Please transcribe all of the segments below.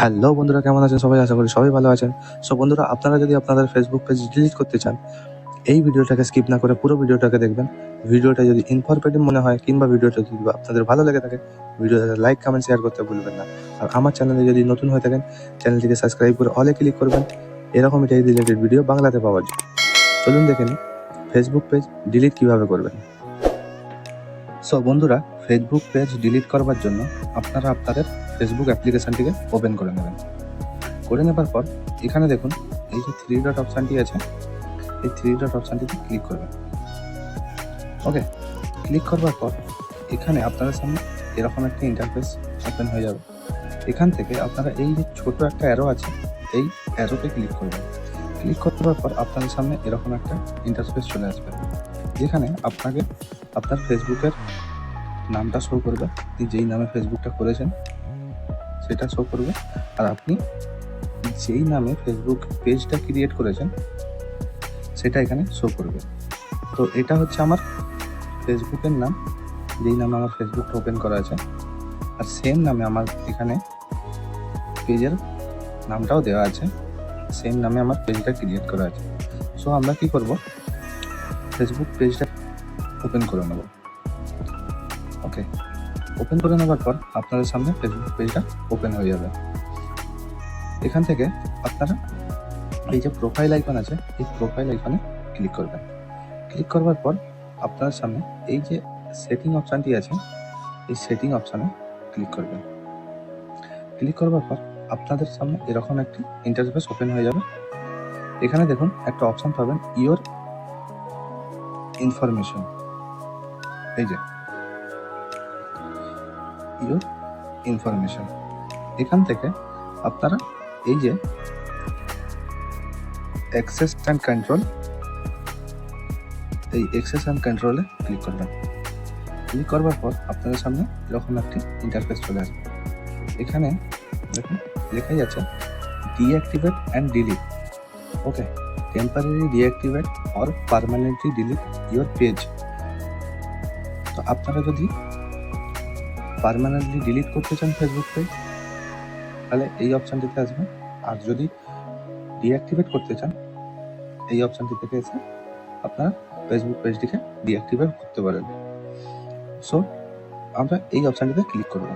Hello বন্ধুরা, কেমন আছেন সবাই? আশা করি সবাই ভালো আছেন। সো বন্ধুরা, আপনারা যদি আপনাদের ফেসবুক পেজ ডিলিট করতে চান, এই ভিডিওটাকে স্কিপ না করে পুরো ভিডিওটাকে দেখবেন। ভিডিওটা যদি ইনফরমেটিভ মনে হয় কিংবা ভিডিওটা যদি আপনাদের ভালো লেগে থাকে, ভিডিওটাতে লাইক, কমেন্ট, শেয়ার করতে ভুলবেন না। আর আমার চ্যানেলে যদি নতুন হয়ে থাকেন, চ্যানেলটিকে সাবস্ক্রাইব করে অলে ক্লিক করবেন, এরকম এটাই রিলেটেড ভিডিও বাংলাতে পাওয়ার জন্য। চলুন দেখে নিই ফেসবুক পেজ ডিলিট কিভাবে করবেন। সো বন্ধুরা, ফেসবুক পেজ ডিলিট করবার জন্য আপনারা আপনাদের ফেসবুক অ্যাপ্লিকেশনটিকে ওপেন করে নেবেন। করে নেবার পর এখানে দেখুন, এই যে থ্রি ডট অপশানটি আছে, এই থ্রি ডট অপশানটিতে ক্লিক করবেন। ওকে, ক্লিক করবার পর এখানে আপনাদের সামনে এরকম একটা ইন্টারফেস ওপেন হয়ে যাবে। এখান থেকে আপনারা এই যে ছোট একটা অ্যারো আছে, এই অ্যারোতে ক্লিক করবেন। ক্লিক করবার পর আপনাদের সামনে এরকম একটা ইন্টারফেস চলে আসবে, যেখানে আপনাকে আপনার ফেসবুকের নামটা শো করবে, আপনি যেই নামে ফেসবুকটা করেছেন সেটা শো করবে, আর আপনি যেই নামে ফেসবুক পেজটা ক্রিয়েট করেছেন সেটা এখানে শো করবে। তো এটা হচ্ছে আমার ফেসবুকের নাম, যেই নামে আমার ফেসবুকটা ওপেন করা আছে, আর সেম নামে আমার এখানে পেজের নামটাও দেওয়া আছে, সেম নামে আমার পেজটা ক্রিয়েট করা আছে। সো আমরা কি করব, ফেসবুক পেজটা ওপেন করে নেব। ওকে, ওপেন করে নেবার পর আপনাদের সামনে ফেসবুক পেজটা ওপেন হয়ে যাবে। এখান থেকে আপনারা এই যে প্রোফাইল আইকন আছে, এই প্রোফাইল আইকনে ক্লিক করবেন। ক্লিক করবার পর আপনার সামনে এই যে সেটিং অপশানটি আছে, এই সেটিং অপশানে ক্লিক করবেন। ক্লিক করবার পর আপনাদের সামনে এরকম একটি ইন্টারফেস ওপেন হয়ে যাবে। এখানে দেখুন একটা অপশান পাবেন, ইওর ইনফরমেশন। এই যে ইওর ইনফরমেশন, এখান থেকে আপনারা এই যে অ্যাক্সেস অ্যান্ড কন্ট্রোল, এই অ্যাক্সেস অ্যান্ড কন্ট্রোলে ক্লিক করবেন। ক্লিক করবার পর আপনাদের সামনে এরকম একটি ইন্টারফেস চলে আসবে। এখানে দেখুন লেখাই আছে deactivate and delete. Okay, temporary deactivate or permanently delete your page. তো আপনারা যদি পার্মানেন্টলি ডিলিট করতে চান ফেসবুক পেজ, তাহলে এই অপশানটিতে আসবেন, আর যদি ডিঅ্যাক্টিভেট করতে চান এই অপশানটি থেকে এসে আপনারা ফেসবুক পেজটিকে ডিঅ্যাক্টিভেট করতে পারেন। সো আমরা এই অপশানটিতে ক্লিক করব।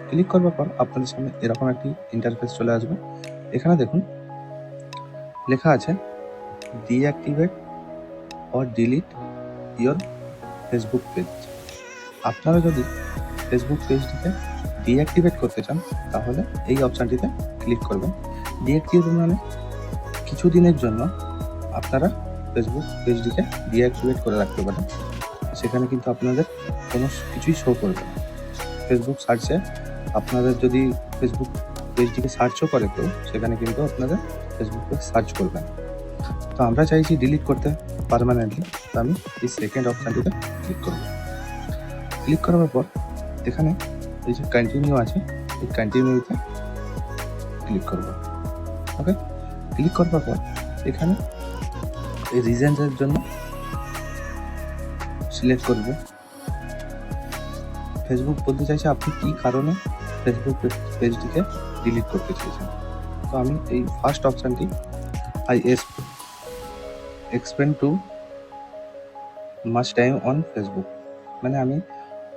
ক্লিক করবার পর আপনাদের সামনে এরকম একটি ইন্টারফেস চলে আসবে। এখানে দেখুন লেখা আছে deactivate or delete your Facebook page. আপনারা যদি ফেসবুক পেজটিকে ডিঅ্যাক্টিভেট করতে চান তাহলে এই অপশানটিতে ক্লিক করবেন। ডিঅ্যাক্টিভেট মানে কিছুদিনের জন্য আপনারা ফেসবুক পেজটিকে ডিঅ্যাক্টিভেট করে রাখতে পারেন, সেখানে কিন্তু আপনাদের কোনো কিছুই শো করবে না। ফেসবুক সার্চে আপনাদের যদি ফেসবুক পেজটিকে সার্চও করে কেউ, সেখানে কিন্তু আপনাদের ফেসবুক পেজ সার্চ করবে না। তো আমরা চাইছি ডিলিট করতে পার্মানেন্টলি, তো আমি এই সেকেন্ড অপশানটিতে ক্লিক করব। ক্লিক করার পর এখানে এই যে কন্টিনিউ আছে, এই কন্টিনিউতে ক্লিক করব। ওকে, ক্লিক করবার পর এখানে এই রিজনসের জন্য সিলেক্ট করবে। ফেসবুক বলতে চাইছে আপনি কী কারণে ফেসবুক পেজটিকে ডিলিট করতে চাইছেন। তো আমি এই ফার্স্ট অপশানটি I expend too much time on Facebook, মানে আমি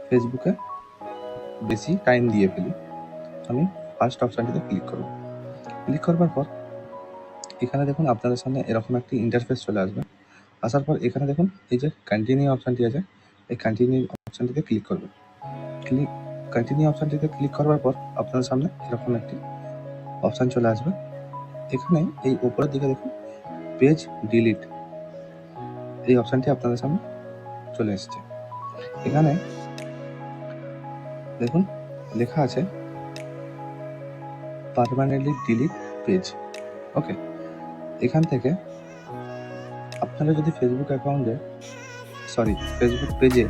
ফেসবুকে বেশি টাইম দিয়ে ফেলি। আমি ফার্স্ট অপশানটিতে ক্লিক করব। ক্লিক করবার পর এখানে দেখুন আপনাদের সামনে এরকম একটি ইন্টারফেস চলে আসবে। আসার পর এখানে দেখুন এই যে কন্টিনিউ অপশানটি আছে, এই কন্টিনিউ অপশানটিতে ক্লিক করবেন। কন্টিনিউ অপশানটিতে ক্লিক করবার পর আপনাদের সামনে এরকম একটি অপশান চলে আসবে। এখানে এই উপরের দিকে দেখুন পেজ ডিলিট, এই অপশানটি আপনাদের সামনে চলে এসেছে। এখানে দেখুন লেখা আছে পার্মানেন্টলি ডিলিট পেজ। ওকে, এখান থেকে আপনারা যদি ফেসবুক পেজে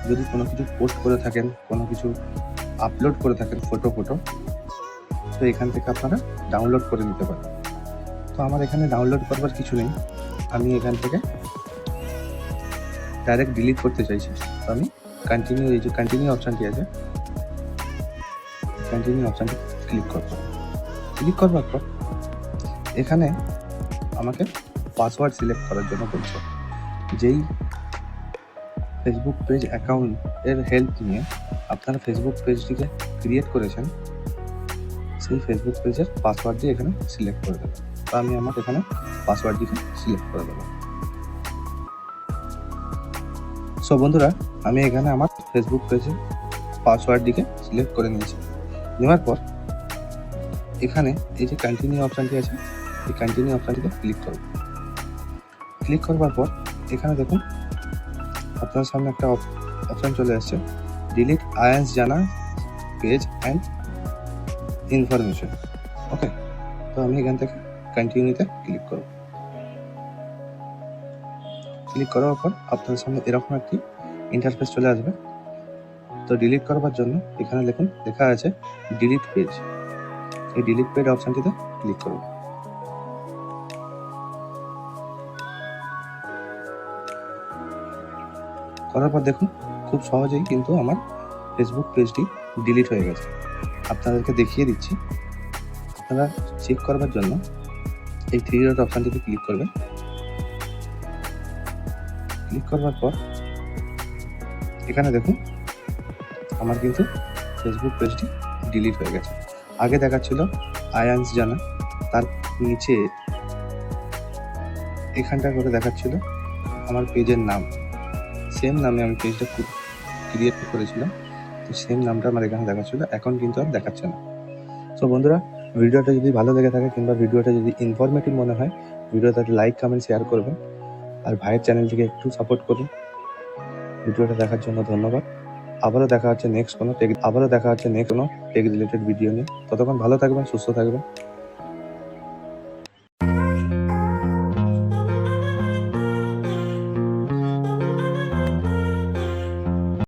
যদি কোনো কিছু পোস্ট করে থাকেন, কোনো কিছু আপলোড করে থাকেন ফটো, তো এখান থেকে আপনারা ডাউনলোড করে নিতে পারেন। তো আমার এখানে ডাউনলোড করবার কিছু নেই, আমি এখান থেকে ডাইরেক্ট ডিলিট করতে চাইছি। তো আমি কন্টিনিউ, এই যে কন্টিনিউ অপশানটি আছে, কন্টিনিউ অপশানটি ক্লিক করব। ক্লিক করবার পর এখানে আমাকে পাসওয়ার্ড সিলেক্ট করার জন্য বলছে। যেই ফেসবুক পেজ অ্যাকাউন্ট এর হেল্প নিয়ে আপনারা ফেসবুক পেজটিকে ক্রিয়েট করেছেন, সেই ফেসবুক পেজের পাসওয়ার্ডটি এখানে সিলেক্ট করে দেবেন। তো আমি আমার এখানে পাসওয়ার্ডটিকে সিলেক্ট করে দেবো। সো বন্ধুরা, আমি এখানে আমার ফেসবুক পেজের পাসওয়ার্ডটিকে সিলেক্ট করে নিয়েছি। নেওয়ার পর এখানে এই যে কন্টিনিউ অপশানটি আছে, এই কন্টিনিউ অপশানটিতে ক্লিক করব। ক্লিক করবার পর এখানে দেখুন আপনার সামনে একটা অপশান চলে আসছে, ডিলিট আয়ান্স জানা পেজ অ্যান্ড ইনফরমেশন। ওকে, তো আমি এখান থেকে কন্টিনিউতে ক্লিক করব। ক্লিক করার পর আপনার সামনে এরকম একটি ইন্টারফেস চলে আসবে। তো ডিলিট করবার জন্য এখানে লেখা আছে ডিলিট পেজ। এই ডিলিট পেজ অপশানটিতে ক্লিক করব। করার পর দেখুন খুব সহজেই কিন্তু আমার ফেসবুক পেজটি ডিলিট হয়ে গেছে। আপনাদেরকে দেখিয়ে দিচ্ছি। আপনারা চেক করবার জন্য এই 3 ডট অপশানটিতে ক্লিক করবেন। ক্লিক করবার পর এখানে দেখুন আমার কিন্তু ফেসবুক পেজটি ডিলিট হয়ে গেছে। আগে দেখাচ্ছিল আয়ান্স জানা, তার নিচে এখানটা করে দেখাচ্ছিল আমার পেজের নাম। সেম নামে আমি পেজটা ক্রিয়েট করেছিলাম, তো সেম নামটা আমার এখানে দেখাচ্ছিল, এখন কিন্তু আর দেখাচ্ছে না। সো বন্ধুরা, ভিডিওটা যদি ভালো লেগে থাকে কিংবা ভিডিওটা যদি ইনফরমেটিভ মনে হয়, ভিডিওটাতে লাইক কমেন্ট শেয়ার করবেন আর ভাইয়ের চ্যানেলটিকে একটু সাপোর্ট করুন। ভিডিওটা দেখার জন্য ধন্যবাদ। আবারও দেখা হচ্ছে নেক্সট কোনো টেক রিলেটেড ভিডিও নিয়ে। ততক্ষণ ভালো থাকবেন, সুস্থ থাকবেন।